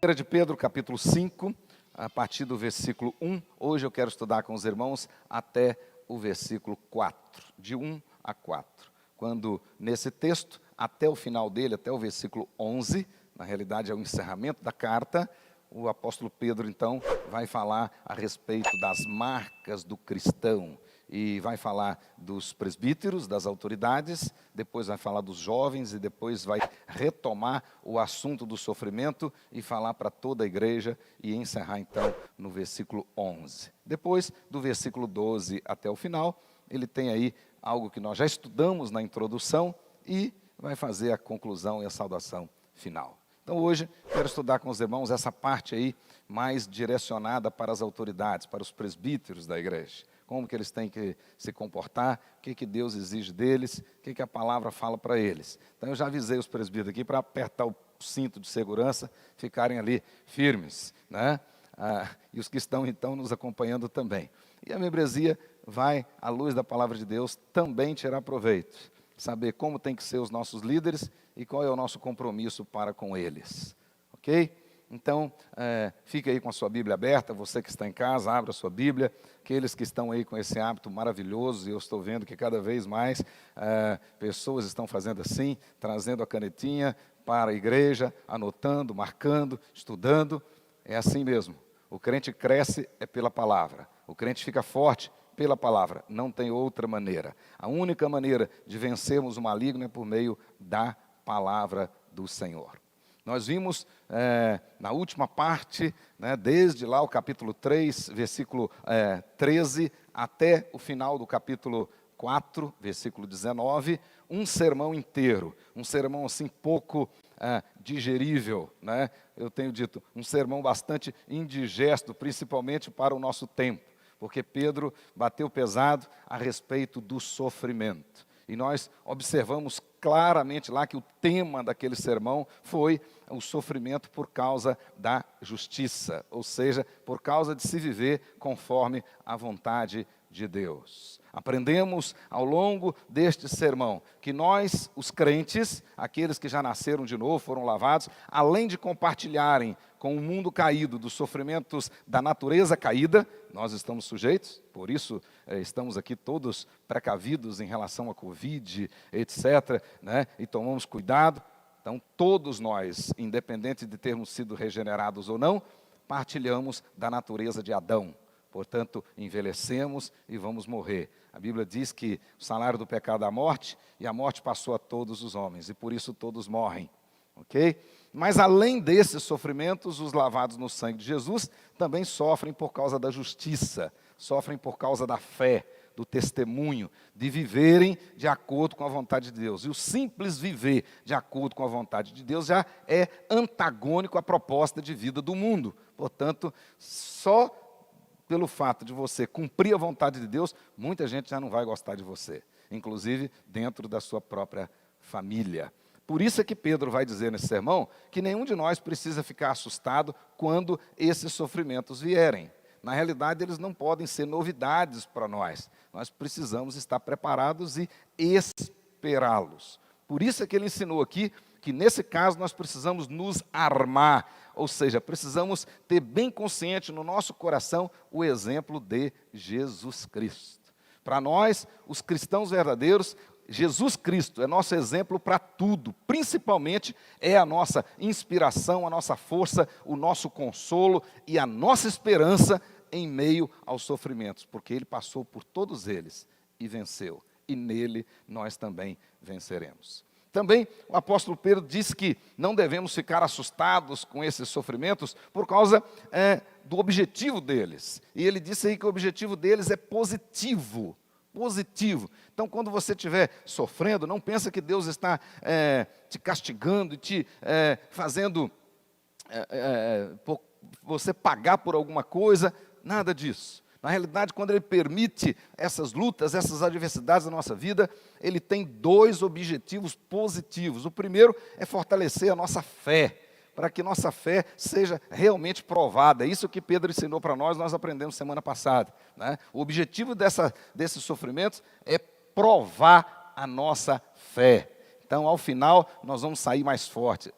1 de Pedro, capítulo 5, a partir do versículo 1. Hoje eu quero estudar com os irmãos até o versículo 4, de 1 a 4. Quando, nesse texto, até o final dele, até o versículo 11, na realidade é o encerramento da carta, o apóstolo Pedro, então, vai falar a respeito das marcas do cristão. E vai falar dos presbíteros, das autoridades, depois vai falar dos jovens e depois vai retomar o assunto do sofrimento e falar para toda a igreja e encerrar então no versículo 11. Depois do versículo 12 até o final, ele tem aí algo que nós já estudamos na introdução e vai fazer a conclusão e a saudação final. Então hoje quero estudar com os irmãos essa parte aí mais direcionada para as autoridades, para os presbíteros da igreja. Como que eles têm que se comportar, o que Deus exige deles, o que a palavra fala para eles. Então eu já avisei os presbíteros aqui para apertar o cinto de segurança, ficarem ali firmes, né? E os que estão então nos acompanhando também. E a membresia vai, à luz da palavra de Deus, também tirar proveito. Saber como tem que ser os nossos líderes e qual é o nosso compromisso para com eles. Ok? Então, fique aí com a sua Bíblia aberta, você que está em casa, abra a sua Bíblia, aqueles que estão aí com esse hábito maravilhoso, e eu estou vendo que cada vez mais pessoas estão fazendo assim, trazendo a canetinha para a igreja, anotando, marcando, estudando, é assim mesmo. O crente cresce é pela palavra, o crente fica forte pela palavra, não tem outra maneira. A única maneira de vencermos o maligno é por meio da palavra do Senhor. Nós vimos na última parte, né, desde lá o capítulo 3, versículo 13, até o final do capítulo 4, versículo 19, um sermão inteiro, um sermão assim pouco digerível, né? Eu tenho dito, um sermão bastante indigesto, principalmente para o nosso tempo, porque Pedro bateu pesado a respeito do sofrimento. E nós observamos claramente lá que o tema daquele sermão foi o sofrimento por causa da justiça, ou seja, por causa de se viver conforme a vontade de Deus. Aprendemos ao longo deste sermão que nós, os crentes, aqueles que já nasceram de novo, foram lavados, além de compartilharem com o mundo caído dos sofrimentos da natureza caída, nós estamos sujeitos, por isso estamos aqui todos precavidos em relação à Covid, etc., né? E tomamos cuidado. Então, todos nós, independente de termos sido regenerados ou não, partilhamos da natureza de Adão. Portanto, envelhecemos e vamos morrer. A Bíblia diz que o salário do pecado é a morte, e a morte passou a todos os homens, e por isso todos morrem. Ok? Mas além desses sofrimentos, os lavados no sangue de Jesus também sofrem por causa da justiça, sofrem por causa da fé, do testemunho, de viverem de acordo com a vontade de Deus. E o simples viver de acordo com a vontade de Deus já é antagônico à proposta de vida do mundo. Portanto, só pelo fato de você cumprir a vontade de Deus, muita gente já não vai gostar de você, inclusive dentro da sua própria família. Por isso é que Pedro vai dizer nesse sermão que nenhum de nós precisa ficar assustado quando esses sofrimentos vierem. Na realidade, eles não podem ser novidades para nós. Nós precisamos estar preparados e esperá-los. Por isso é que ele ensinou aqui que, nesse caso, nós precisamos nos armar. Ou seja, precisamos ter bem consciente no nosso coração o exemplo de Jesus Cristo. Para nós, os cristãos verdadeiros, Jesus Cristo é nosso exemplo para tudo, principalmente é a nossa inspiração, a nossa força, o nosso consolo e a nossa esperança em meio aos sofrimentos, porque Ele passou por todos eles e venceu, e nele nós também venceremos. Também o apóstolo Pedro diz que não devemos ficar assustados com esses sofrimentos por causa do objetivo deles, e ele disse aí que o objetivo deles é positivo. Então, quando você estiver sofrendo, não pensa que Deus está te castigando e te fazendo você pagar por alguma coisa, nada disso. Na realidade, quando Ele permite essas lutas, essas adversidades na nossa vida, Ele tem dois objetivos positivos. O primeiro é fortalecer a nossa fé, para que nossa fé seja realmente provada. É isso que Pedro ensinou para nós aprendemos semana passada, né? O objetivo desses sofrimentos é provar a nossa fé. Então, ao final, nós vamos sair mais fortes.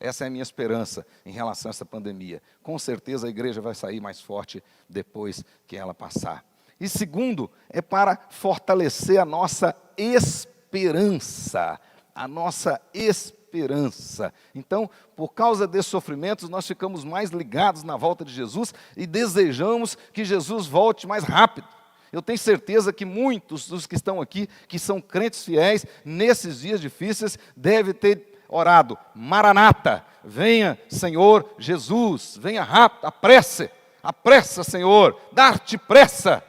essa é a minha esperança em relação a essa pandemia. Com certeza a igreja vai sair mais forte depois que ela passar. E segundo, é para fortalecer a nossa esperança. A nossa esperança. Então, por causa desses sofrimentos, nós ficamos mais ligados na volta de Jesus e desejamos que Jesus volte mais rápido. Eu tenho certeza que muitos dos que estão aqui, que são crentes fiéis, nesses dias difíceis, devem ter orado: Maranata, venha, Senhor Jesus, venha rápido, apressa, Senhor, dar-te pressa.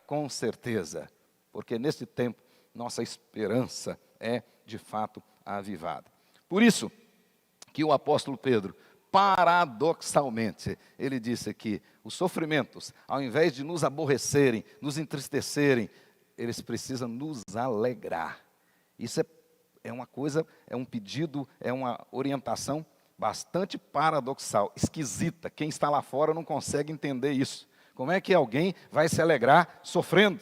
Com certeza, porque nesse tempo, nossa esperança é, de fato, avivada. Por isso que o apóstolo Pedro, paradoxalmente, ele disse que os sofrimentos, ao invés de nos aborrecerem, nos entristecerem, eles precisam nos alegrar. Isso é uma coisa, é um pedido, é uma orientação bastante paradoxal, esquisita. Quem está lá fora não consegue entender isso. Como é que alguém vai se alegrar sofrendo?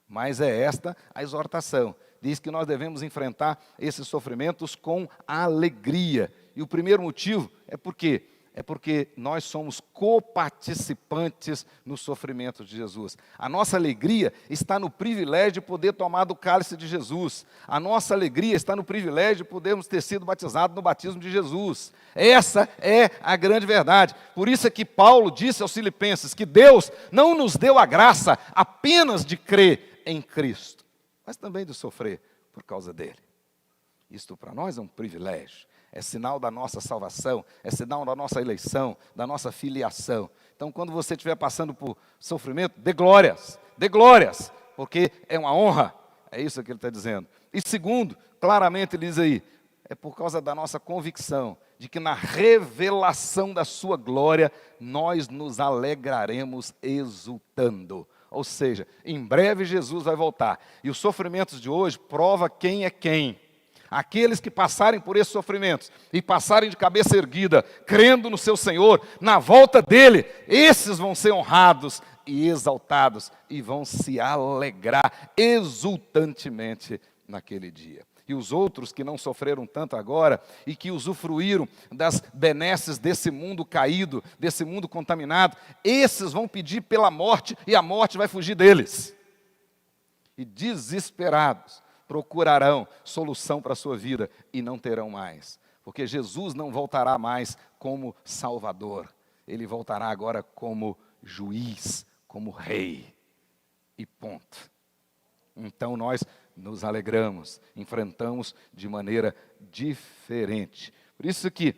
Mas é esta a exortação. Diz que nós devemos enfrentar esses sofrimentos com alegria. E o primeiro motivo é porque nós somos coparticipantes no sofrimento de Jesus. A nossa alegria está no privilégio de poder tomar do cálice de Jesus. A nossa alegria está no privilégio de podermos ter sido batizados no batismo de Jesus. Essa é a grande verdade. Por isso é que Paulo disse aos Filipenses que Deus não nos deu a graça apenas de crer em Cristo, mas também de sofrer por causa dele. Isto para nós é um privilégio. É sinal da nossa salvação, é sinal da nossa eleição, da nossa filiação. Então, quando você estiver passando por sofrimento, dê glórias, porque é uma honra. É isso que ele está dizendo. E segundo, claramente ele diz aí, é por causa da nossa convicção de que na revelação da sua glória, nós nos alegraremos exultando. Ou seja, em breve Jesus vai voltar. E os sofrimentos de hoje provam quem é quem. Aqueles que passarem por esses sofrimentos e passarem de cabeça erguida, crendo no seu Senhor, na volta dele, esses vão ser honrados e exaltados e vão se alegrar exultantemente naquele dia. E os outros que não sofreram tanto agora e que usufruíram das benesses desse mundo caído, desse mundo contaminado, esses vão pedir pela morte e a morte vai fugir deles. E desesperados, procurarão solução para a sua vida e não terão mais. Porque Jesus não voltará mais como Salvador. Ele voltará agora como juiz, como rei. E ponto. Então nós nos alegramos, enfrentamos de maneira diferente. Por isso que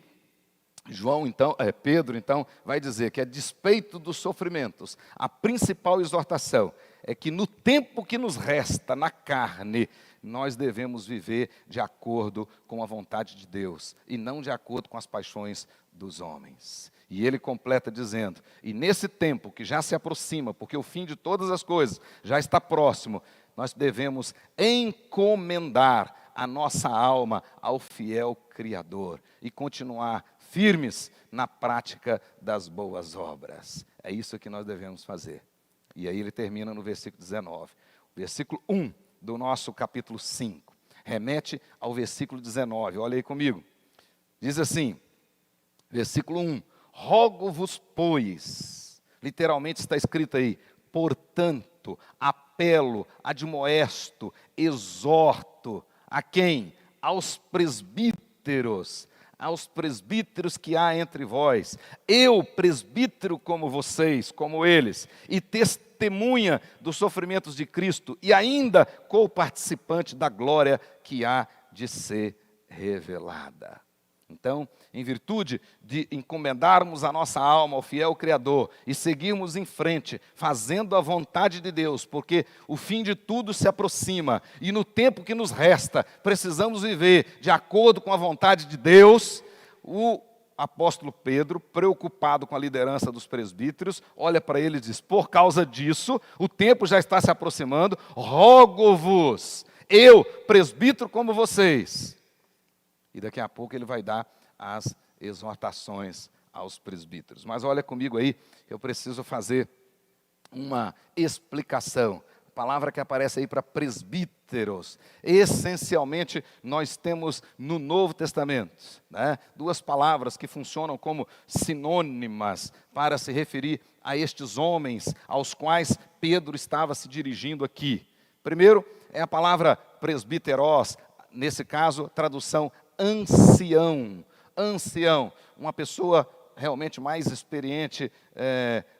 Pedro vai dizer que a despeito dos sofrimentos, a principal exortação é que no tempo que nos resta na carne, nós devemos viver de acordo com a vontade de Deus e não de acordo com as paixões dos homens. E ele completa dizendo, e nesse tempo que já se aproxima, porque o fim de todas as coisas já está próximo, nós devemos encomendar a nossa alma ao fiel Criador e continuar firmes na prática das boas obras. É isso que nós devemos fazer. E aí ele termina no versículo 19. Versículo 1 do nosso capítulo 5. Remete ao versículo 19. Olha aí comigo. Diz assim, versículo 1. Rogo-vos, pois, literalmente está escrito aí, portanto, apelo, admoesto, exorto, a quem? Aos presbíteros que há entre vós, eu, presbítero como vocês, como eles, e testemunha dos sofrimentos de Cristo, e ainda co-participante da glória que há de ser revelada. Então, em virtude de encomendarmos a nossa alma ao fiel Criador e seguirmos em frente, fazendo a vontade de Deus, porque o fim de tudo se aproxima, e no tempo que nos resta, precisamos viver de acordo com a vontade de Deus. O apóstolo Pedro, preocupado com a liderança dos presbíteros, olha para ele e diz, por causa disso, o tempo já está se aproximando, rogo-vos, eu, presbítero como vocês. E daqui a pouco ele vai dar as exortações aos presbíteros. Mas olha comigo aí, eu preciso fazer uma explicação palavra que aparece aí para presbíteros. Essencialmente, nós temos no Novo Testamento, né, duas palavras que funcionam como sinônimas para se referir a estes homens aos quais Pedro estava se dirigindo aqui. Primeiro é a palavra presbíteros, nesse caso, tradução ancião. Ancião, uma pessoa realmente mais experiente,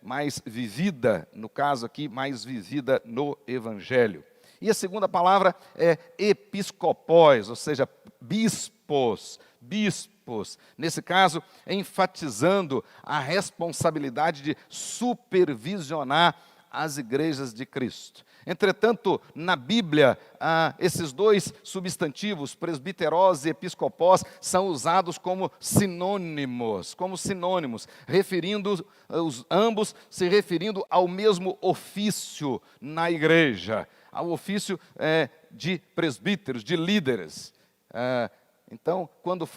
mais vivida, no caso aqui, mais vivida no Evangelho. E a segunda palavra é episcopós, ou seja, bispos, bispos. Nesse caso, enfatizando a responsabilidade de supervisionar as igrejas de Cristo. Entretanto, na Bíblia, esses dois substantivos, presbiteros e episcopós, são usados como sinônimos, ambos se referindo ao mesmo ofício na igreja, ao ofício de presbíteros, de líderes. Então, quando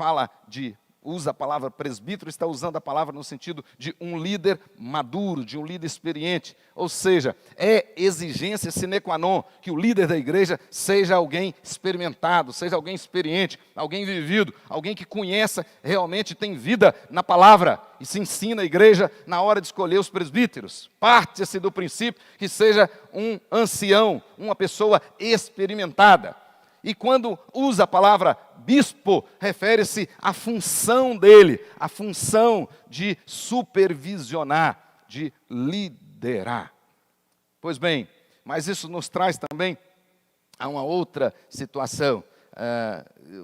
usa a palavra presbítero, está usando a palavra no sentido de um líder maduro, de um líder experiente. Ou seja, é exigência sine qua non que o líder da igreja seja alguém experimentado, seja alguém experiente, alguém vivido, alguém que conheça, realmente tem vida na palavra e se ensina a igreja na hora de escolher os presbíteros. Parte-se do princípio que seja um ancião, uma pessoa experimentada. E quando usa a palavra bispo, refere-se à função dele, à função de supervisionar, de liderar. Pois bem, mas isso nos traz também a uma outra situação,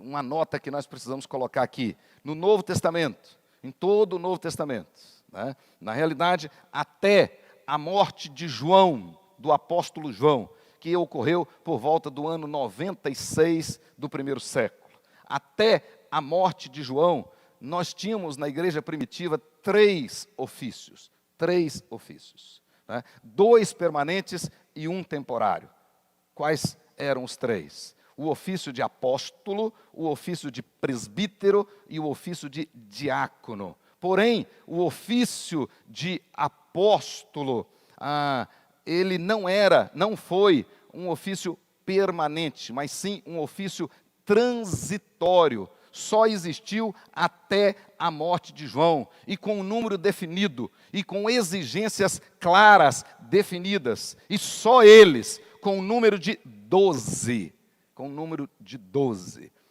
uma nota que nós precisamos colocar aqui. No Novo Testamento, em todo o Novo Testamento, né, na realidade, até a morte de João, do apóstolo João, que ocorreu por volta do ano 96 do primeiro século. Até a morte de João, nós tínhamos na igreja primitiva três ofícios, né? 2 permanentes e 1 temporário. Quais eram os 3? O ofício de apóstolo, o ofício de presbítero e o ofício de diácono. Porém, o ofício de apóstolo, ele não foi um ofício permanente, mas sim um ofício transitório. Só existiu até a morte de João, e com um número definido, e com exigências claras definidas, e só eles, com o número de 12.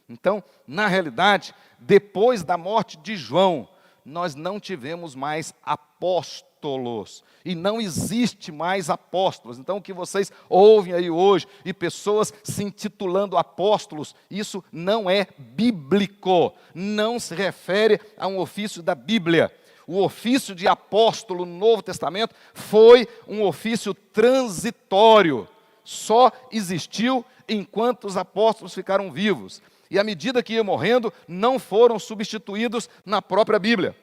Então, na realidade, depois da morte de João, nós não tivemos mais apóstolos, e não existe mais apóstolos. Então, o que vocês ouvem aí hoje, e pessoas se intitulando apóstolos, isso não é bíblico, não se refere a um ofício da Bíblia. O ofício de apóstolo no Novo Testamento foi um ofício transitório, só existiu enquanto os apóstolos ficaram vivos. E à medida que iam morrendo, não foram substituídos na própria Bíblia.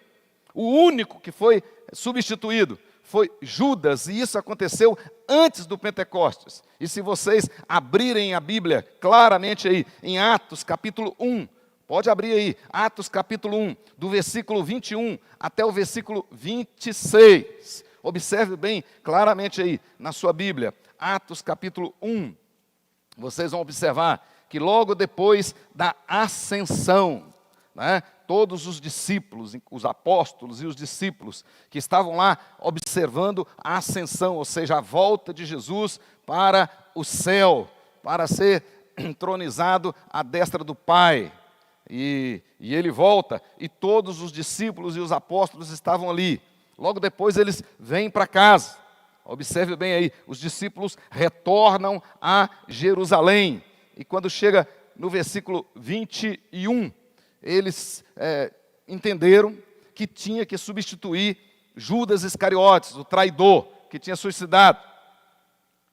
O único que foi substituído foi Judas, e isso aconteceu antes do Pentecostes. E se vocês abrirem a Bíblia claramente aí, em Atos capítulo 1, pode abrir aí, Atos capítulo 1, do versículo 21 até o versículo 26. Observe bem claramente aí na sua Bíblia, Atos capítulo 1. Vocês vão observar que logo depois da ascensão, né, todos os discípulos, os apóstolos e os discípulos que estavam lá observando a ascensão, ou seja, a volta de Jesus para o céu, para ser entronizado à destra do Pai. E ele volta, e todos os discípulos e os apóstolos estavam ali. Logo depois eles vêm para casa. Observe bem aí, os discípulos retornam a Jerusalém. E quando chega no versículo 21, eles entenderam que tinha que substituir Judas Iscariotes, o traidor, que tinha suicidado.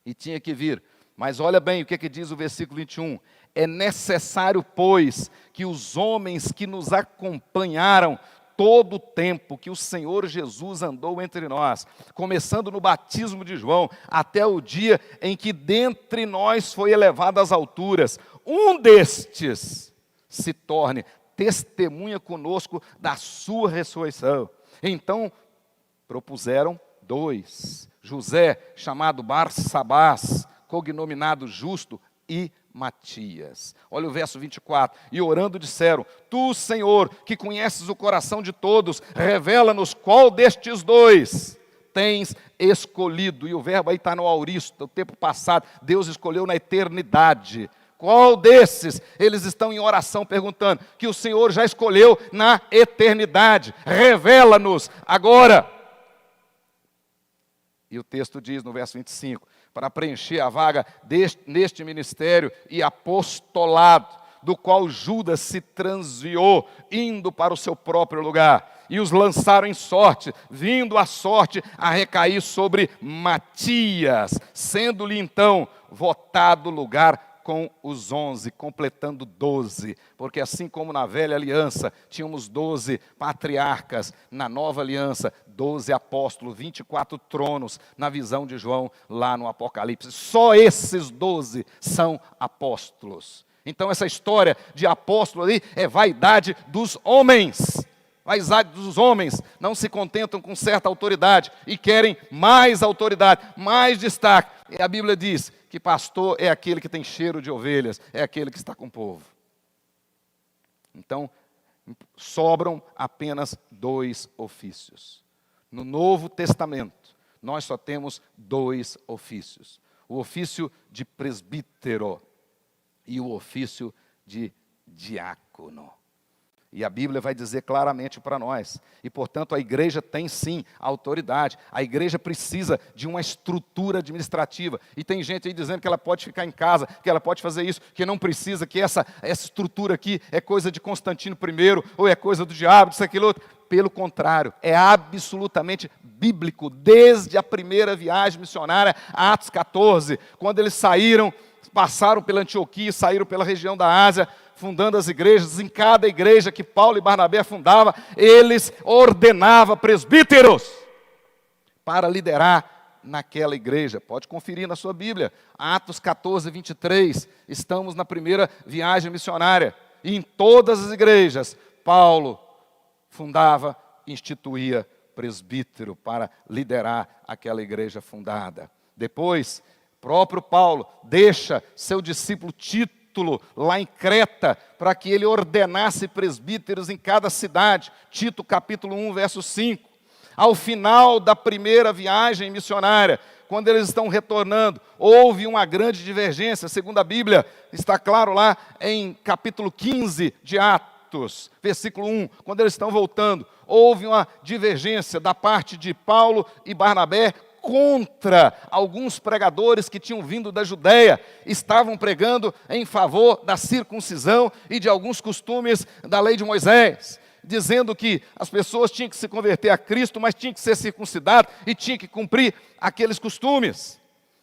E tinha que vir. Mas olha bem o que diz o versículo 21. É necessário, pois, que os homens que nos acompanharam todo o tempo que o Senhor Jesus andou entre nós, começando no batismo de João, até o dia em que dentre nós foi elevado às alturas, um destes se torne testemunha conosco da sua ressurreição. Então, propuseram 2, José, chamado Barsabás, cognominado Justo, e Matias. Olha o verso 24. E orando disseram: Tu, Senhor, que conheces o coração de todos, revela-nos qual destes dois tens escolhido. E o verbo aí está no auristo, o tempo passado. Deus escolheu na eternidade. Qual desses? Eles estão em oração perguntando, que o Senhor já escolheu na eternidade. Revela-nos agora. E o texto diz no verso 25, para preencher a vaga neste ministério e apostolado, do qual Judas se transviou, indo para o seu próprio lugar. E os lançaram em sorte, vindo a sorte a recair sobre Matias, sendo-lhe então votado lugar com os 11, completando 12, porque assim como na velha aliança tínhamos 12 patriarcas, na nova aliança 12 apóstolos, 24 tronos, na visão de João lá no Apocalipse, só esses 12 são apóstolos. Então essa história de apóstolo ali é vaidade dos homens. Vaidade dos homens não se contentam com certa autoridade e querem mais autoridade, mais destaque. E a Bíblia diz que pastor é aquele que tem cheiro de ovelhas, é aquele que está com o povo. Então, sobram apenas 2 ofícios. No Novo Testamento, nós só temos 2 ofícios. O ofício de presbítero e o ofício de diácono. E a Bíblia vai dizer claramente para nós. E, portanto, a igreja tem sim autoridade. A igreja precisa de uma estrutura administrativa. E tem gente aí dizendo que ela pode ficar em casa, que ela pode fazer isso, que não precisa, que essa estrutura aqui é coisa de Constantino I, ou é coisa do diabo, disso, aquilo, outro. Pelo contrário, é absolutamente bíblico. Desde a primeira viagem missionária, Atos 14, quando eles saíram, passaram pela Antioquia, saíram pela região da Ásia, fundando as igrejas. Em cada igreja que Paulo e Barnabé fundavam, eles ordenavam presbíteros para liderar naquela igreja. Pode conferir na sua Bíblia, Atos 14, 23, estamos na primeira viagem missionária, e em todas as igrejas, Paulo fundava, instituía presbítero para liderar aquela igreja fundada. Depois, próprio Paulo deixa seu discípulo Tito lá em Creta, para que ele ordenasse presbíteros em cada cidade. Tito capítulo 1, verso 5. Ao final da primeira viagem missionária, quando eles estão retornando, houve uma grande divergência, segundo a Bíblia, está claro lá em capítulo 15 de Atos, versículo 1, quando eles estão voltando, houve uma divergência da parte de Paulo e Barnabé contra alguns pregadores que tinham vindo da Judéia, estavam pregando em favor da circuncisão e de alguns costumes da lei de Moisés, dizendo que as pessoas tinham que se converter a Cristo, mas tinham que ser circuncidadas e tinham que cumprir aqueles costumes.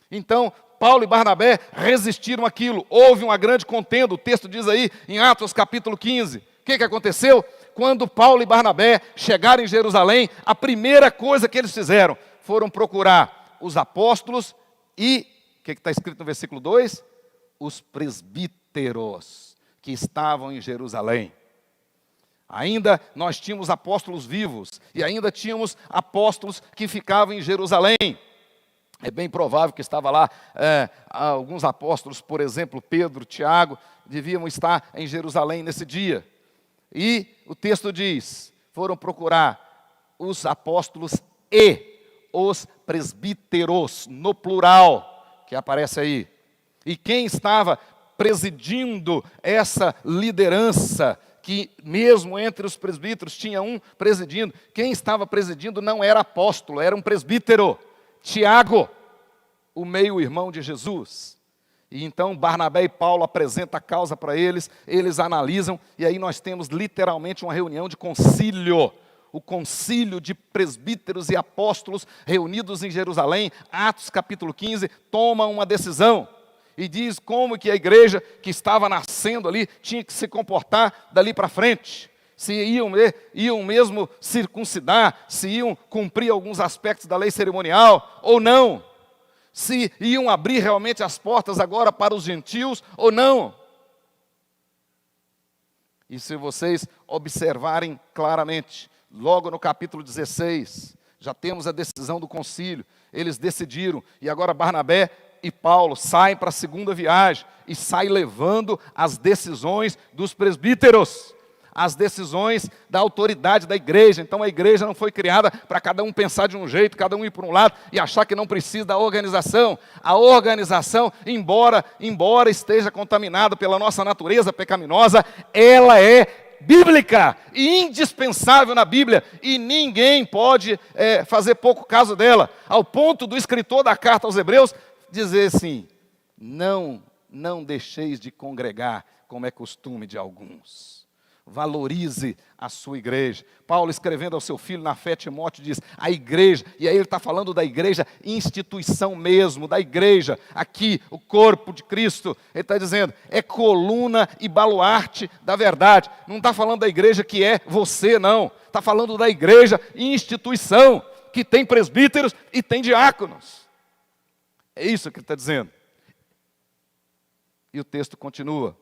Então, Paulo e Barnabé resistiram àquilo, houve uma grande contenda, o texto diz aí em Atos capítulo 15, o que aconteceu? Quando Paulo e Barnabé chegaram em Jerusalém, a primeira coisa que eles fizeram, foram procurar os apóstolos e, o que está escrito no versículo 2? Os presbíteros que estavam em Jerusalém. Ainda nós tínhamos apóstolos vivos e ainda tínhamos apóstolos que ficavam em Jerusalém. É bem provável que estava lá alguns apóstolos, por exemplo, Pedro, Tiago, deviam estar em Jerusalém nesse dia. E o texto diz, foram procurar os apóstolos e os presbíteros, no plural, que aparece aí. E quem estava presidindo essa liderança, que mesmo entre os presbíteros tinha um presidindo, quem estava presidindo não era apóstolo, era um presbítero, Tiago, o meio-irmão de Jesus. E então Barnabé e Paulo apresentam a causa para eles, eles analisam, e aí nós temos literalmente uma reunião de concílio, o concílio de presbíteros e apóstolos reunidos em Jerusalém, Atos capítulo 15, toma uma decisão e diz como que a igreja que estava nascendo ali tinha que se comportar dali para frente. Se iam mesmo circuncidar, se iam cumprir alguns aspectos da lei cerimonial ou não. Se iam abrir realmente as portas agora para os gentios ou não. E se vocês observarem claramente, logo no capítulo 16, já temos a decisão do concílio, eles decidiram, e agora Barnabé e Paulo saem para a segunda viagem e saem levando as decisões dos presbíteros, as decisões da autoridade da igreja. Então a igreja não foi criada para cada um pensar de um jeito, cada um ir para um lado e achar que não precisa da organização. A organização, embora esteja contaminada pela nossa natureza pecaminosa, ela é bíblica e indispensável na Bíblia, e ninguém pode fazer pouco caso dela, ao ponto do escritor da carta aos Hebreus dizer assim: não deixeis de congregar, como é costume de alguns. Valorize a sua igreja. Paulo, escrevendo ao seu filho na fé, Timóteo, diz: a igreja, e aí ele está falando da igreja, instituição mesmo, da igreja, aqui, o corpo de Cristo. Ele está dizendo, é coluna e baluarte da verdade. Não está falando da igreja que é você, não. Está falando da igreja, instituição, que tem presbíteros e tem diáconos. É isso que ele está dizendo. E o texto continua.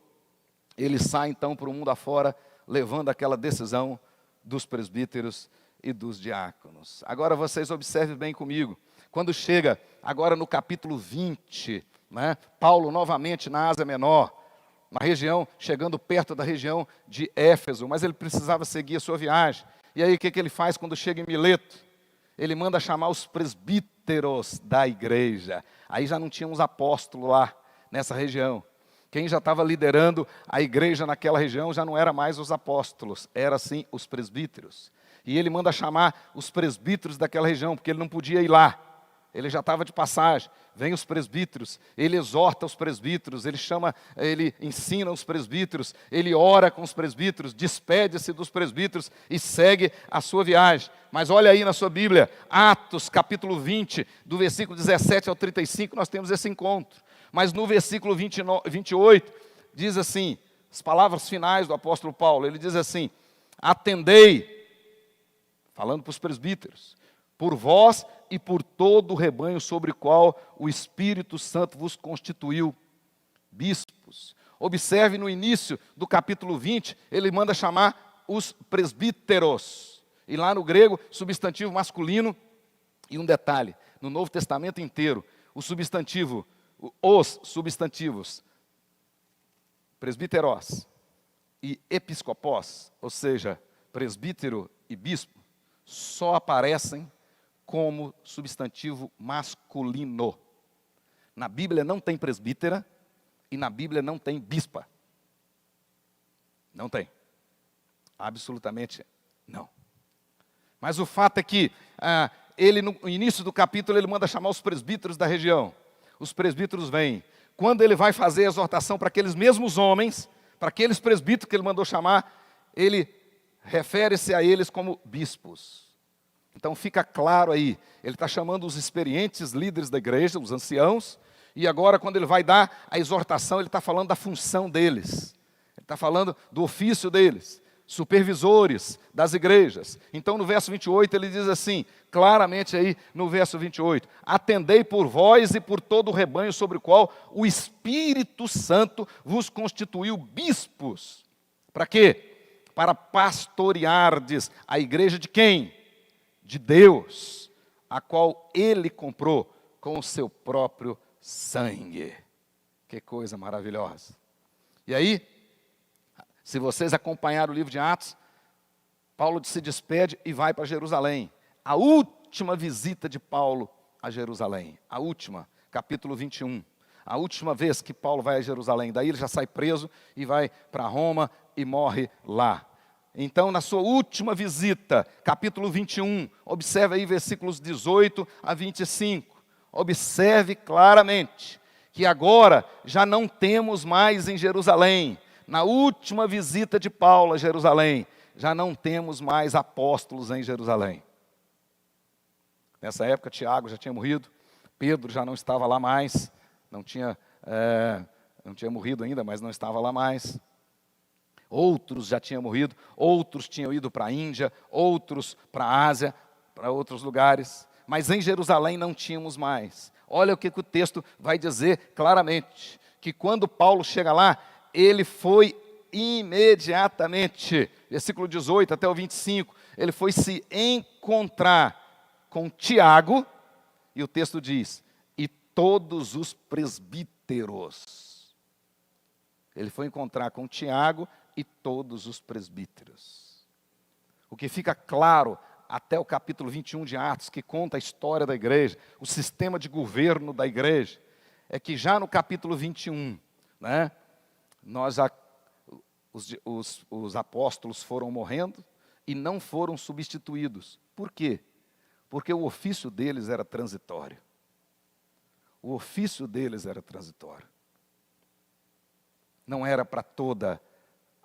Ele sai então para o mundo afora, levando aquela decisão dos presbíteros e dos diáconos. Agora vocês observem bem comigo. Quando chega agora no capítulo 20, né, Paulo novamente na Ásia Menor, na região, chegando perto da região de Éfeso, mas ele precisava seguir a sua viagem. E aí o que ele faz quando chega em Mileto? Ele manda chamar os presbíteros da igreja. Aí já não tinha uns apóstolos lá nessa região. Quem já estava liderando a igreja naquela região já não era mais os apóstolos, era sim os presbíteros. E ele manda chamar os presbíteros daquela região, porque ele não podia ir lá. Ele já estava de passagem. Vem os presbíteros, ele exorta os presbíteros, ele ensina os presbíteros, ele ora com os presbíteros, despede-se dos presbíteros e segue a sua viagem. Mas olha aí na sua Bíblia, Atos capítulo 20, do versículo 17 ao 35, nós temos esse encontro. Mas no versículo 28, diz assim, as palavras finais do apóstolo Paulo, ele diz assim: atendei, falando para os presbíteros, por vós e por todo o rebanho sobre o qual o Espírito Santo vos constituiu bispos. Observe no início do capítulo 20, ele manda chamar os presbíteros. E lá no grego, substantivo masculino. E um detalhe, no Novo Testamento inteiro, os substantivos presbíteros e episcopos, ou seja, presbítero e bispo, só aparecem como substantivo masculino. Na Bíblia não tem presbítera e na Bíblia não tem bispa. Não tem. Absolutamente não. Mas o fato é que ele, no início do capítulo, ele manda chamar os presbíteros da região. Os presbíteros vêm. Quando ele vai fazer a exortação para aqueles mesmos homens, para aqueles presbíteros que ele mandou chamar, ele refere-se a eles como bispos. Então fica claro aí, ele está chamando os experientes líderes da igreja, os anciãos, e agora quando ele vai dar a exortação, ele está falando da função deles. Ele está falando do ofício deles, supervisores das igrejas. Então no verso 28 ele diz assim, claramente aí no verso 28, atendei por vós e por todo o rebanho sobre o qual o Espírito Santo vos constituiu bispos. Para quê? Para pastoreardes a igreja de quem? De Deus, a qual ele comprou com o seu próprio sangue. Que coisa maravilhosa. E aí, se vocês acompanharam o livro de Atos, Paulo se despede e vai para Jerusalém. A última visita de Paulo a Jerusalém. A última, capítulo 21. A última vez que Paulo vai a Jerusalém. Daí ele já sai preso e vai para Roma e morre lá. Então, na sua última visita, capítulo 21, observe aí versículos 18 a 25. Observe claramente que agora já não temos mais em Jerusalém. Na última visita de Paulo a Jerusalém, já não temos mais apóstolos em Jerusalém. Nessa época, Tiago já tinha morrido, Pedro já não estava lá mais, não tinha morrido ainda, mas não estava lá mais. Outros já tinham morrido, outros tinham ido para a Índia, outros para a Ásia, para outros lugares. Mas em Jerusalém não tínhamos mais. Olha o que o texto vai dizer claramente, que quando Paulo chega lá, ele foi imediatamente, versículo 18 até o 25, ele foi se encontrar com Tiago, e o texto diz, e todos os presbíteros. Ele foi encontrar com Tiago e todos os presbíteros. O que fica claro até o capítulo 21 de Atos, que conta a história da igreja, o sistema de governo da igreja, é que já no capítulo 21, né, os apóstolos foram morrendo e não foram substituídos. Por quê? Porque o ofício deles era transitório. O ofício deles era transitório. Não era para toda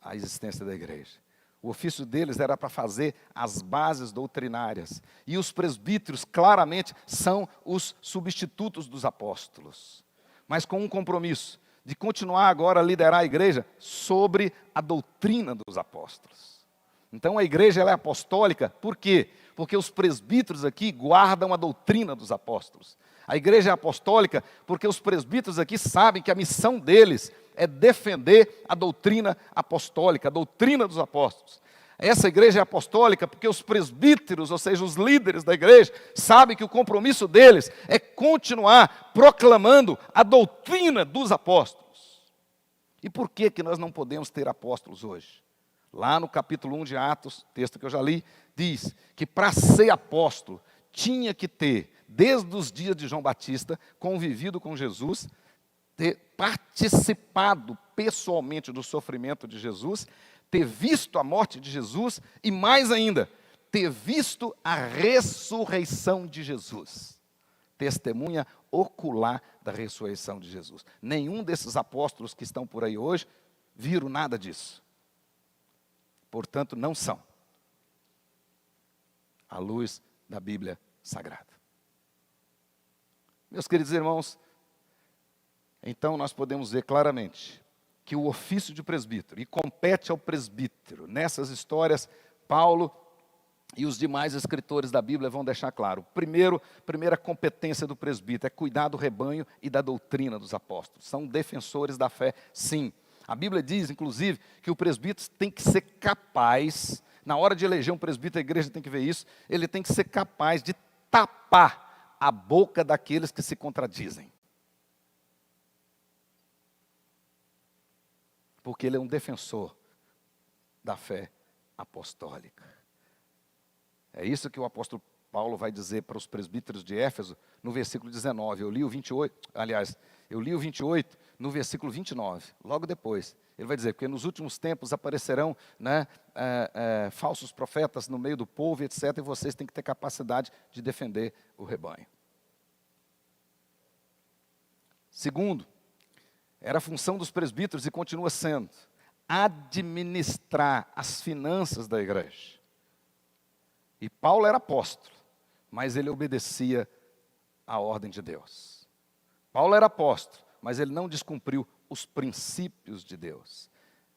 a existência da igreja. O ofício deles era para fazer as bases doutrinárias. E os presbíteros, claramente, são os substitutos dos apóstolos. Mas com um compromisso de continuar agora a liderar a igreja sobre a doutrina dos apóstolos. Então a igreja ela é apostólica, por quê? Porque os presbíteros aqui guardam a doutrina dos apóstolos. A igreja é apostólica porque os presbíteros aqui sabem que a missão deles é defender a doutrina apostólica, a doutrina dos apóstolos. Essa igreja é apostólica porque os presbíteros, ou seja, os líderes da igreja, sabem que o compromisso deles é continuar proclamando a doutrina dos apóstolos. E por que nós não podemos ter apóstolos hoje? Lá no capítulo 1 de Atos, texto que eu já li, diz que para ser apóstolo tinha que ter, desde os dias de João Batista, convivido com Jesus, ter participado pessoalmente do sofrimento de Jesus, ter visto a morte de Jesus e, mais ainda, ter visto a ressurreição de Jesus. Testemunha ocular da ressurreição de Jesus. Nenhum desses apóstolos que estão por aí hoje viram nada disso. Portanto, não são à luz da Bíblia Sagrada. Meus queridos irmãos, então nós podemos ver claramente que o ofício de presbítero, e compete ao presbítero, nessas histórias, Paulo e os demais escritores da Bíblia vão deixar claro. Primeira competência do presbítero é cuidar do rebanho e da doutrina dos apóstolos. São defensores da fé, sim. A Bíblia diz, inclusive, que o presbítero tem que ser capaz, na hora de eleger um presbítero, a igreja tem que ver isso, ele tem que ser capaz de tapar a boca daqueles que se contradizem. Porque ele é um defensor da fé apostólica. É isso que o apóstolo Paulo vai dizer para os presbíteros de Éfeso no versículo 19. Eu li o 28 no versículo 29, logo depois. Ele vai dizer, porque nos últimos tempos aparecerão falsos profetas no meio do povo, etc. E vocês têm que ter capacidade de defender o rebanho. Segundo, era a função dos presbíteros, e continua sendo, administrar as finanças da igreja. E Paulo era apóstolo, mas ele obedecia à ordem de Deus. Paulo era apóstolo, mas ele não descumpriu os princípios de Deus.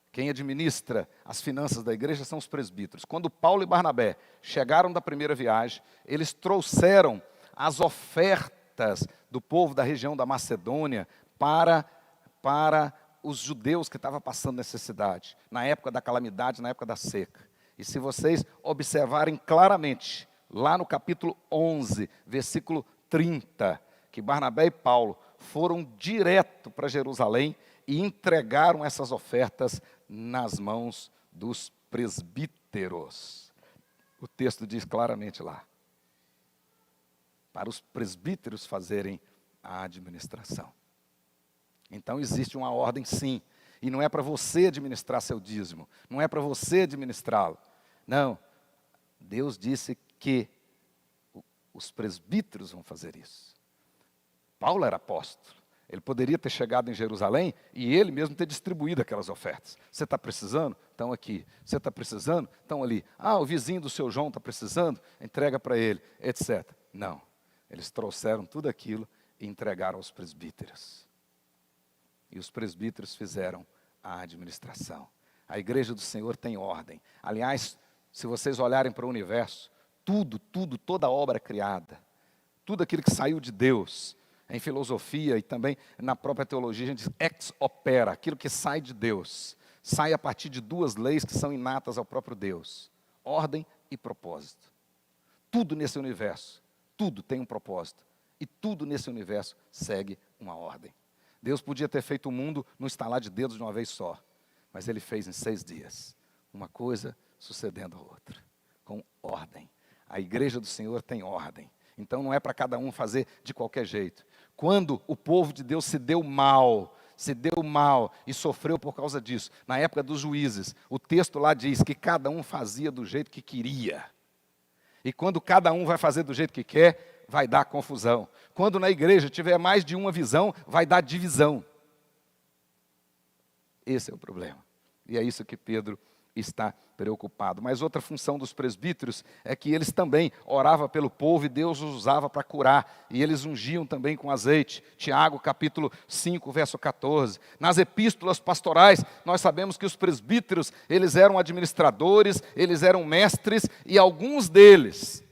Quem administra as finanças da igreja são os presbíteros. Quando Paulo e Barnabé chegaram da primeira viagem, eles trouxeram as ofertas do povo da região da Macedônia para os judeus que estavam passando necessidade, na época da calamidade, na época da seca. E se vocês observarem claramente, lá no capítulo 11, versículo 30, que Barnabé e Paulo foram direto para Jerusalém e entregaram essas ofertas nas mãos dos presbíteros. O texto diz claramente lá, para os presbíteros fazerem a administração. Então existe uma ordem, sim, e não é para você administrar seu dízimo, não é para você administrá-lo. Não, Deus disse que os presbíteros vão fazer isso. Paulo era apóstolo, ele poderia ter chegado em Jerusalém e ele mesmo ter distribuído aquelas ofertas. Você está precisando? Estão aqui. Você está precisando? Estão ali. Ah, o vizinho do seu João está precisando? Entrega para ele, etc. Não, eles trouxeram tudo aquilo e entregaram aos presbíteros. E os presbíteros fizeram a administração. A igreja do Senhor tem ordem. Aliás, se vocês olharem para o universo, toda obra criada, tudo aquilo que saiu de Deus, em filosofia e também na própria teologia, a gente diz ex opera, aquilo que sai de Deus, sai a partir de duas leis que são inatas ao próprio Deus: ordem e propósito. Tudo nesse universo, tudo tem um propósito. E tudo nesse universo segue uma ordem. Deus podia ter feito o mundo no estalar de dedos de uma vez só, mas Ele fez em 6 dias, uma coisa sucedendo a outra, com ordem. A igreja do Senhor tem ordem, então não é para cada um fazer de qualquer jeito. Quando o povo de Deus se deu mal e sofreu por causa disso, na época dos juízes, o texto lá diz que cada um fazia do jeito que queria. E quando cada um vai fazer do jeito que quer, vai dar confusão. Quando na igreja tiver mais de uma visão, vai dar divisão. Esse é o problema. E é isso que Pedro está preocupado. Mas outra função dos presbíteros é que eles também oravam pelo povo e Deus os usava para curar. E eles ungiam também com azeite. Tiago, capítulo 5, verso 14. Nas epístolas pastorais, nós sabemos que os presbíteros, eles eram administradores, eles eram mestres e alguns deles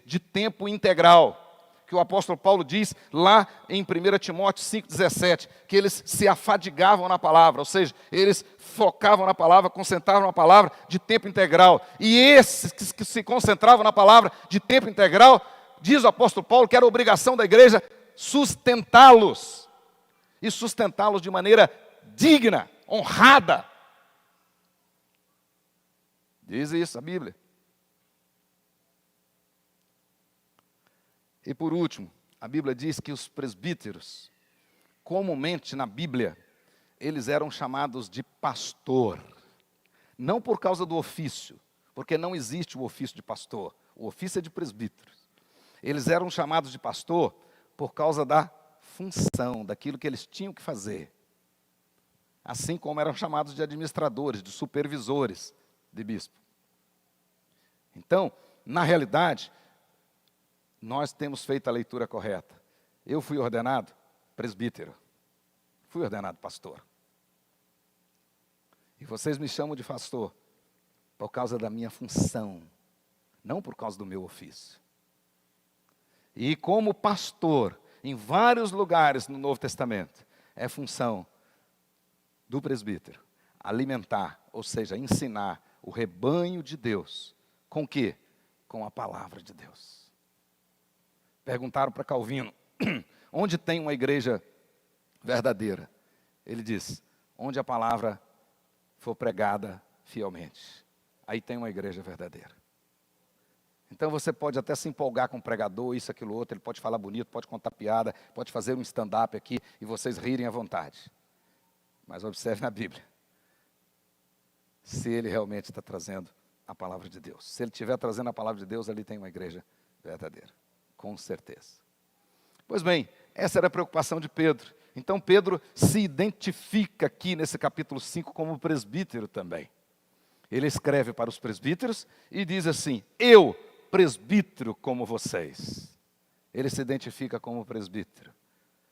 de tempo integral. Que o apóstolo Paulo diz lá em 1 Timóteo 5,17, que eles se afadigavam na palavra, ou seja, eles focavam na palavra, concentravam na palavra de tempo integral. E esses que se concentravam na palavra de tempo integral, diz o apóstolo Paulo que era obrigação da igreja sustentá-los. E sustentá-los de maneira digna, honrada. Diz isso a Bíblia. E por último, a Bíblia diz que os presbíteros, comumente na Bíblia, eles eram chamados de pastor. Não por causa do ofício, porque não existe o ofício de pastor. O ofício é de presbíteros. Eles eram chamados de pastor por causa da função, daquilo que eles tinham que fazer. Assim como eram chamados de administradores, de supervisores de bispo. Então, na realidade, nós temos feito a leitura correta. Eu fui ordenado presbítero. Fui ordenado pastor. E vocês me chamam de pastor por causa da minha função, não por causa do meu ofício. E como pastor, em vários lugares no Novo Testamento, é função do presbítero alimentar, ou seja, ensinar o rebanho de Deus. Com o quê? Com a palavra de Deus. Perguntaram para Calvino, onde tem uma igreja verdadeira? Ele diz, onde a palavra for pregada fielmente. Aí tem uma igreja verdadeira. Então você pode até se empolgar com o pregador, isso, aquilo, outro, ele pode falar bonito, pode contar piada, pode fazer um stand-up aqui e vocês rirem à vontade. Mas observe na Bíblia, se ele realmente está trazendo a palavra de Deus. Se ele estiver trazendo a palavra de Deus, ali tem uma igreja verdadeira. Com certeza. Pois bem, essa era a preocupação de Pedro. Então Pedro se identifica aqui nesse capítulo 5 como presbítero também. Ele escreve para os presbíteros e diz assim, eu, presbítero como vocês. Ele se identifica como presbítero,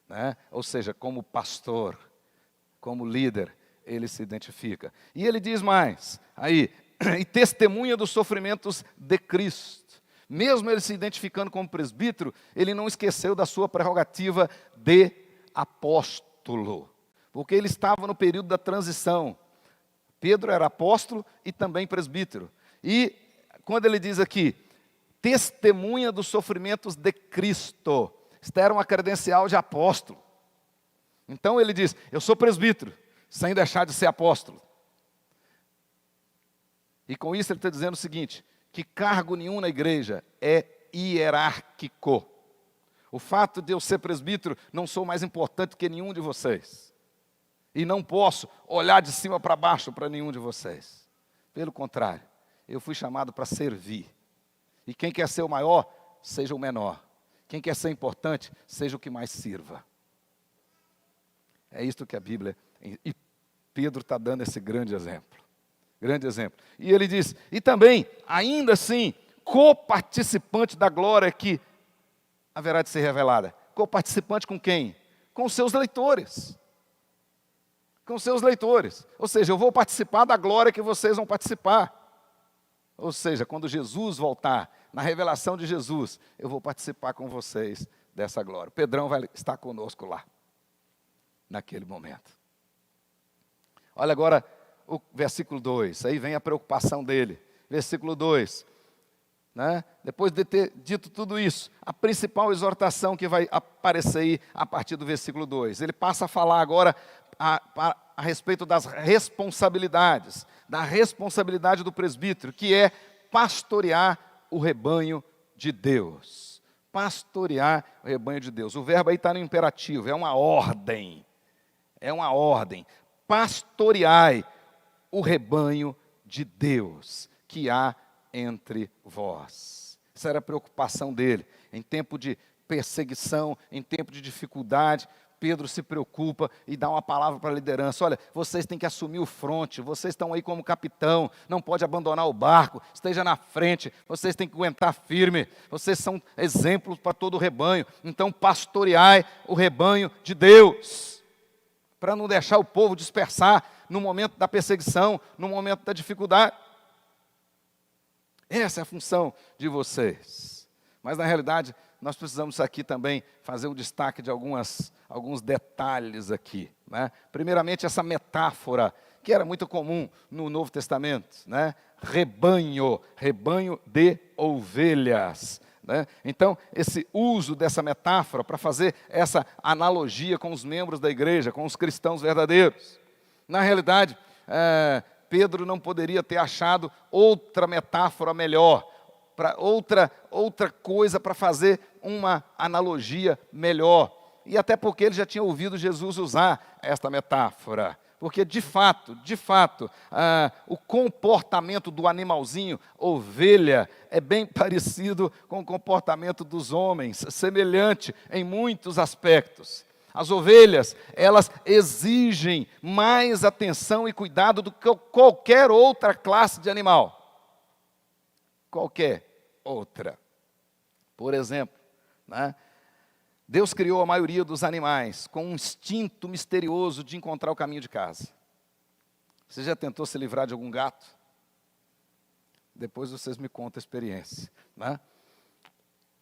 né? Ou seja, como pastor, como líder, ele se identifica. E ele diz mais, aí, e testemunha dos sofrimentos de Cristo. Mesmo ele se identificando como presbítero, ele não esqueceu da sua prerrogativa de apóstolo, porque ele estava no período da transição. Pedro era apóstolo e também presbítero. E quando ele diz aqui, testemunha dos sofrimentos de Cristo, esta era uma credencial de apóstolo. Então ele diz, eu sou presbítero, sem deixar de ser apóstolo. E com isso ele está dizendo o seguinte, que cargo nenhum na igreja é hierárquico. O fato de eu ser presbítero, não sou mais importante que nenhum de vocês. E não posso olhar de cima para baixo para nenhum de vocês. Pelo contrário, eu fui chamado para servir. E quem quer ser o maior, seja o menor. Quem quer ser importante, seja o que mais sirva. É isto que a Bíblia... E Pedro está dando esse grande exemplo. Grande exemplo. E ele diz, e também, ainda assim, coparticipante da glória que haverá de ser revelada. Coparticipante com quem? Com os seus leitores. Com os seus leitores. Ou seja, eu vou participar da glória que vocês vão participar. Ou seja, quando Jesus voltar, na revelação de Jesus, eu vou participar com vocês dessa glória. O Pedrão vai estar conosco lá, naquele momento. Olha agora o versículo 2, aí vem a preocupação dele. Versículo 2, né? Depois de ter dito tudo isso, a principal exortação que vai aparecer aí a partir do versículo 2, ele passa a falar agora a respeito das responsabilidades, da responsabilidade do presbítero, que é pastorear o rebanho de Deus. Pastorear o rebanho de Deus. O verbo aí está no imperativo, é uma ordem. É uma ordem. Pastoreai o rebanho de Deus que há entre vós. Essa era a preocupação dele. Em tempo de perseguição, em tempo de dificuldade, Pedro se preocupa e dá uma palavra para a liderança. Olha, vocês têm que assumir o fronte, vocês estão aí como capitão, não pode abandonar o barco, esteja na frente, vocês têm que aguentar firme, vocês são exemplos para todo o rebanho. Então pastoreai o rebanho de Deus, para não deixar o povo dispersar no momento da perseguição, no momento da dificuldade. Essa é a função de vocês. Mas, na realidade, nós precisamos aqui também fazer um destaque de alguns detalhes aqui, né? Primeiramente, essa metáfora, que era muito comum no Novo Testamento, né? Rebanho de ovelhas, né? Então, esse uso dessa metáfora para fazer essa analogia com os membros da igreja, com os cristãos verdadeiros. Na realidade, Pedro não poderia ter achado outra metáfora melhor, outra coisa para fazer uma analogia melhor. E até porque ele já tinha ouvido Jesus usar esta metáfora. Porque, de fato, o comportamento do animalzinho, ovelha, é bem parecido com o comportamento dos homens, semelhante em muitos aspectos. As ovelhas, elas exigem mais atenção e cuidado do que qualquer outra classe de animal. Qualquer outra. Por exemplo, né? Deus criou a maioria dos animais com um instinto misterioso de encontrar o caminho de casa. Você já tentou se livrar de algum gato? Depois vocês me contam a experiência, né?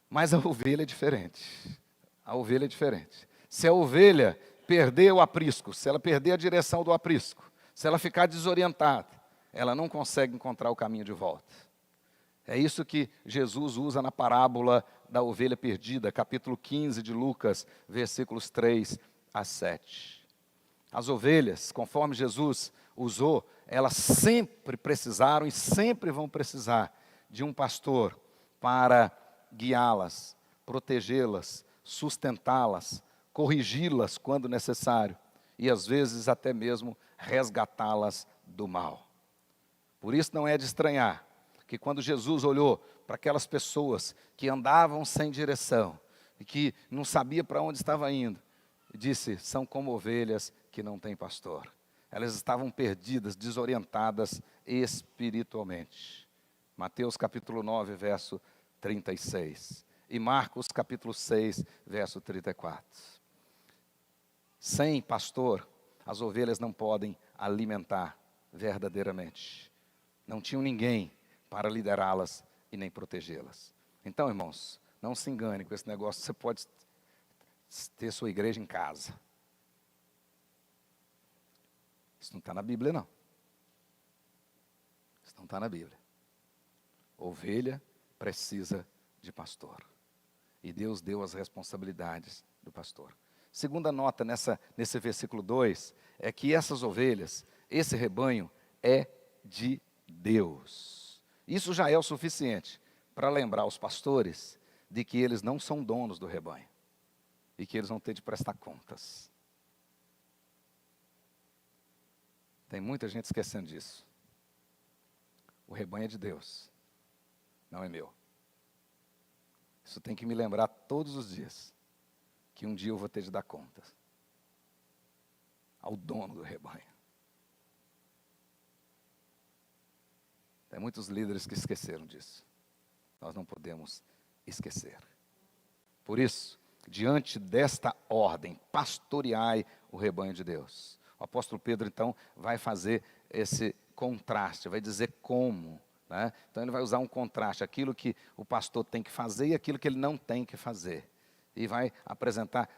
Mas a ovelha é diferente. A ovelha é diferente. Se a ovelha perder o aprisco, se ela perder a direção do aprisco, se ela ficar desorientada, ela não consegue encontrar o caminho de volta. É isso que Jesus usa na parábola da ovelha perdida, capítulo 15 de Lucas, versículos 3 a 7. As ovelhas, conforme Jesus usou, elas sempre precisaram e sempre vão precisar de um pastor para guiá-las, protegê-las, sustentá-las, corrigi-las quando necessário e às vezes até mesmo resgatá-las do mal. Por isso não é de estranhar que quando Jesus olhou para aquelas pessoas que andavam sem direção e que não sabia para onde estava indo, disse: são como ovelhas que não têm pastor. Elas estavam perdidas, desorientadas espiritualmente. Mateus capítulo 9, verso 36. E Marcos capítulo 6, verso 34. Sem pastor, as ovelhas não podem alimentar verdadeiramente. Não tinham ninguém para liderá-las e nem protegê-las. Então, irmãos, não se engane com esse negócio. Você pode ter sua igreja em casa. Isso não está na Bíblia, não. Isso não está na Bíblia. Ovelha precisa de pastor. E Deus deu as responsabilidades do pastor. Segunda nota nesse versículo 2, é que essas ovelhas, esse rebanho, é de Deus. Isso já é o suficiente para lembrar os pastores de que eles não são donos do rebanho e que eles vão ter de prestar contas. Tem muita gente esquecendo disso. O rebanho é de Deus, não é meu. Isso tem que me lembrar todos os dias, que um dia eu vou ter de dar contas ao dono do rebanho. Tem muitos líderes que esqueceram disso. Nós não podemos esquecer. Por isso, diante desta ordem, pastoreai o rebanho de Deus. O apóstolo Pedro, então, vai fazer esse contraste, vai dizer como, né? Então, ele vai usar um contraste, aquilo que o pastor tem que fazer e aquilo que ele não tem que fazer. E vai apresentar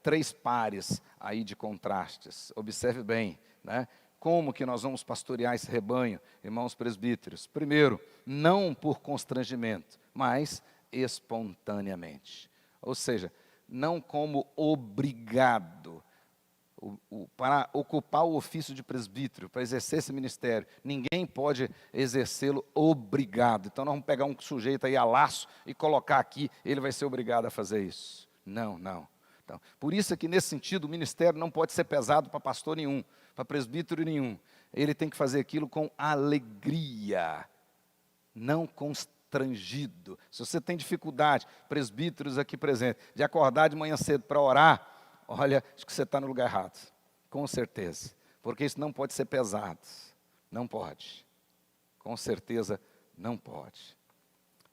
3 pares aí de contrastes. Observe bem, né? como que nós vamos pastorear esse rebanho, irmãos presbíteros? Primeiro, não por constrangimento, mas espontaneamente. Ou seja, não como obrigado. Para ocupar o ofício de presbítero, para exercer esse ministério, ninguém pode exercê-lo obrigado. Então nós vamos pegar um sujeito aí a laço e colocar aqui, ele vai ser obrigado a fazer isso. Não, não. Então, por isso é que nesse sentido o ministério não pode ser pesado para pastor nenhum, para presbítero nenhum. Ele tem que fazer aquilo com alegria, não constrangido. Se você tem dificuldade, presbíteros aqui presentes, de acordar de manhã cedo para orar, olha, acho que você está no lugar errado, com certeza, porque isso não pode ser pesado, não pode, com certeza não pode.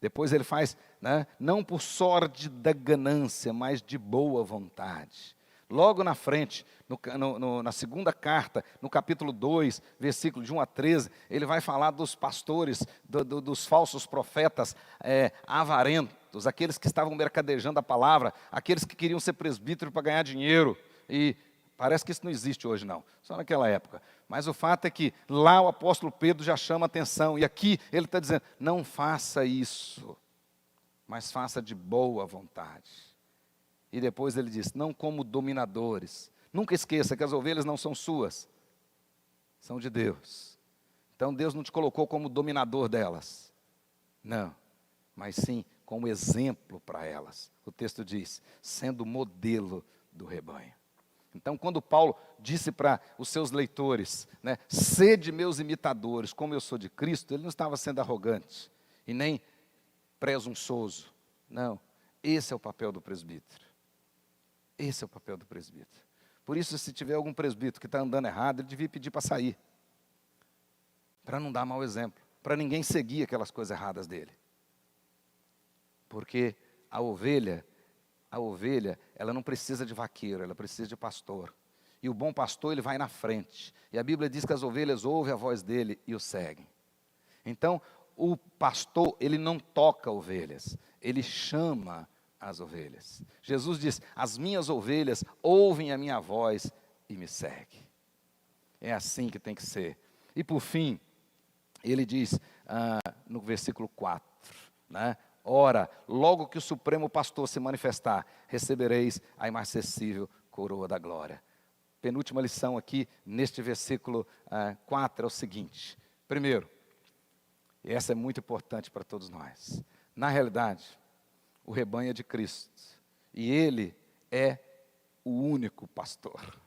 Depois ele faz, né, não por sórdida ganância, mas de boa vontade. Logo na frente, na segunda carta, no capítulo 2, versículo de 1 a 13, ele vai falar dos pastores, dos falsos profetas avarentos, aqueles que estavam mercadejando a palavra, aqueles que queriam ser presbítero para ganhar dinheiro. E parece que isso não existe hoje não, só naquela época. Mas o fato é que lá o apóstolo Pedro já chama atenção, e aqui ele está dizendo, não faça isso, mas faça de boa vontade. E depois ele diz, não como dominadores. Nunca esqueça que as ovelhas não são suas, são de Deus. Então Deus não te colocou como dominador delas. Não, mas sim como exemplo para elas. O texto diz, sendo modelo do rebanho. Então quando Paulo disse para os seus leitores, né, sede meus imitadores, como eu sou de Cristo, ele não estava sendo arrogante e nem presunçoso. Não, esse é o papel do presbítero. Esse é o papel do presbítero. Por isso, se tiver algum presbítero que está andando errado, ele devia pedir para sair. Para não dar mau exemplo. Para ninguém seguir aquelas coisas erradas dele. Porque a ovelha, ela não precisa de vaqueiro, ela precisa de pastor. E o bom pastor, ele vai na frente. E a Bíblia diz que as ovelhas ouvem a voz dele e o seguem. Então, o pastor, ele não toca ovelhas, ele chama as ovelhas. Jesus diz, as minhas ovelhas ouvem a minha voz e me seguem. É assim que tem que ser. E por fim, ele diz no versículo 4, né? Ora, logo que o Supremo Pastor se manifestar, recebereis a imarcessível coroa da glória. Penúltima lição aqui, neste versículo 4, é o seguinte. Primeiro, e essa é muito importante para todos nós. Na realidade, o rebanho é de Cristo. E Ele é o único pastor.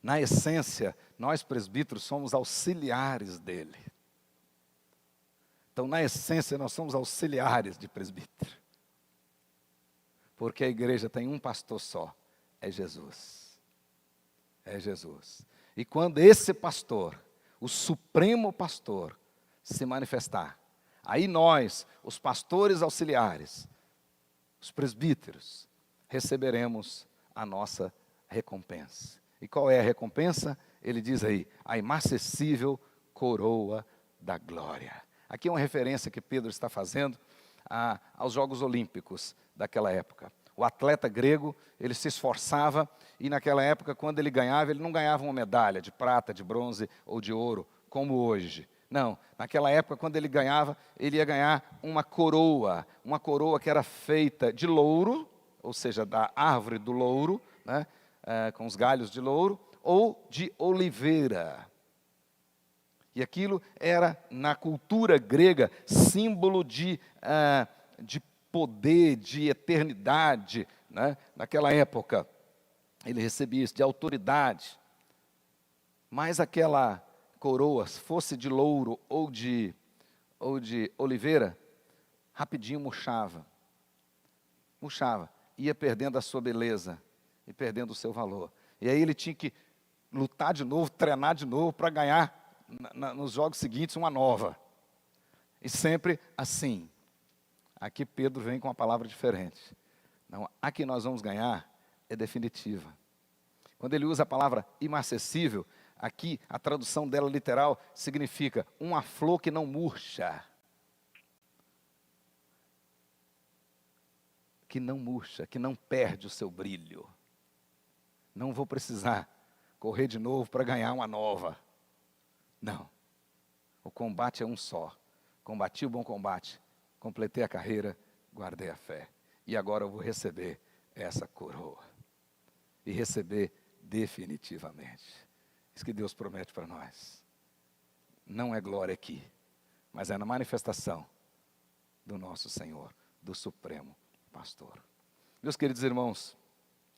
Na essência, nós presbíteros somos auxiliares dEle. Então, na essência, nós somos auxiliares de presbítero. Porque a igreja tem um pastor só, é Jesus. É Jesus. E quando esse pastor, o supremo pastor, se manifestar, aí nós, os pastores auxiliares, os presbíteros, receberemos a nossa recompensa. E qual é a recompensa? Ele diz aí, a imarcessível coroa da glória. Aqui é uma referência que Pedro está fazendo aos Jogos Olímpicos daquela época. O atleta grego, ele se esforçava e naquela época, quando ele ganhava, ele não ganhava uma medalha de prata, de bronze ou de ouro, como hoje. Não, naquela época, quando ele ganhava, ele ia ganhar uma coroa que era feita de louro, ou seja, da árvore do louro, né, com os galhos de louro, ou de oliveira. E aquilo era, na cultura grega, símbolo de poder, de eternidade, né? Naquela época, ele recebia isso, de autoridade. Mas aquela coroa, fosse de louro ou de oliveira, rapidinho murchava. Murchava, ia perdendo a sua beleza e perdendo o seu valor. E aí ele tinha que lutar de novo, treinar de novo para ganhar nos jogos seguintes uma nova. E sempre assim. Aqui Pedro vem com uma palavra diferente. Não, a que nós vamos ganhar é definitiva. Quando ele usa a palavra imarcessível, aqui a tradução dela literal significa uma flor que não murcha. Que não murcha, que não perde o seu brilho. Não vou precisar correr de novo para ganhar uma nova. Não. O combate é um só. Combati o bom combate, completei a carreira, guardei a fé. E agora eu vou receber essa coroa. E receber definitivamente. Isso que Deus promete para nós. Não é glória aqui, mas é na manifestação do nosso Senhor, do Supremo Pastor. Meus queridos irmãos,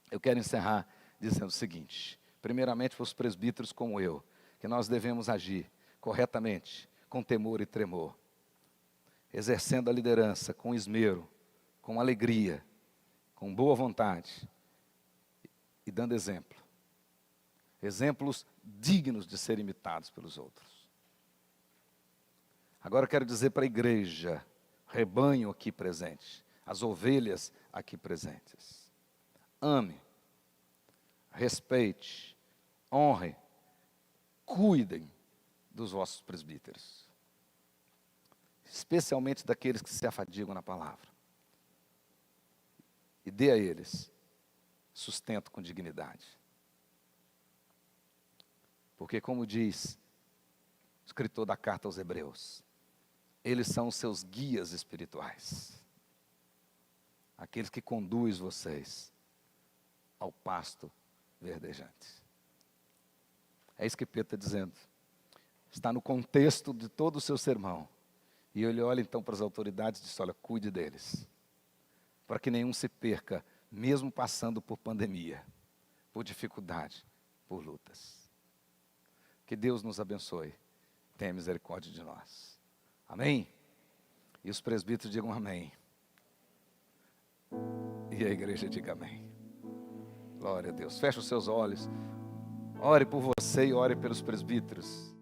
eu quero encerrar dizendo o seguinte: primeiramente para os presbíteros como eu, que nós devemos agir corretamente, com temor e tremor, exercendo a liderança com esmero, com alegria, com boa vontade e dando exemplo. Exemplos dignos de serem imitados pelos outros. Agora eu quero dizer para a igreja, rebanho aqui presente, as ovelhas aqui presentes: ame, respeite, honre, cuidem dos vossos presbíteros, especialmente daqueles que se afadigam na palavra, e dê a eles sustento com dignidade. Porque, como diz o escritor da carta aos Hebreus, eles são os seus guias espirituais, aqueles que conduzem vocês ao pasto verdejante. É isso que Pedro está dizendo. Está no contexto de todo o seu sermão. E ele olha então para as autoridades e diz: olha, cuide deles, para que nenhum se perca, mesmo passando por pandemia, por dificuldade, por lutas. Que Deus nos abençoe, tenha misericórdia de nós. Amém? E os presbíteros digam amém. E a igreja diga amém. Glória a Deus. Feche os seus olhos. Ore por você e ore pelos presbíteros.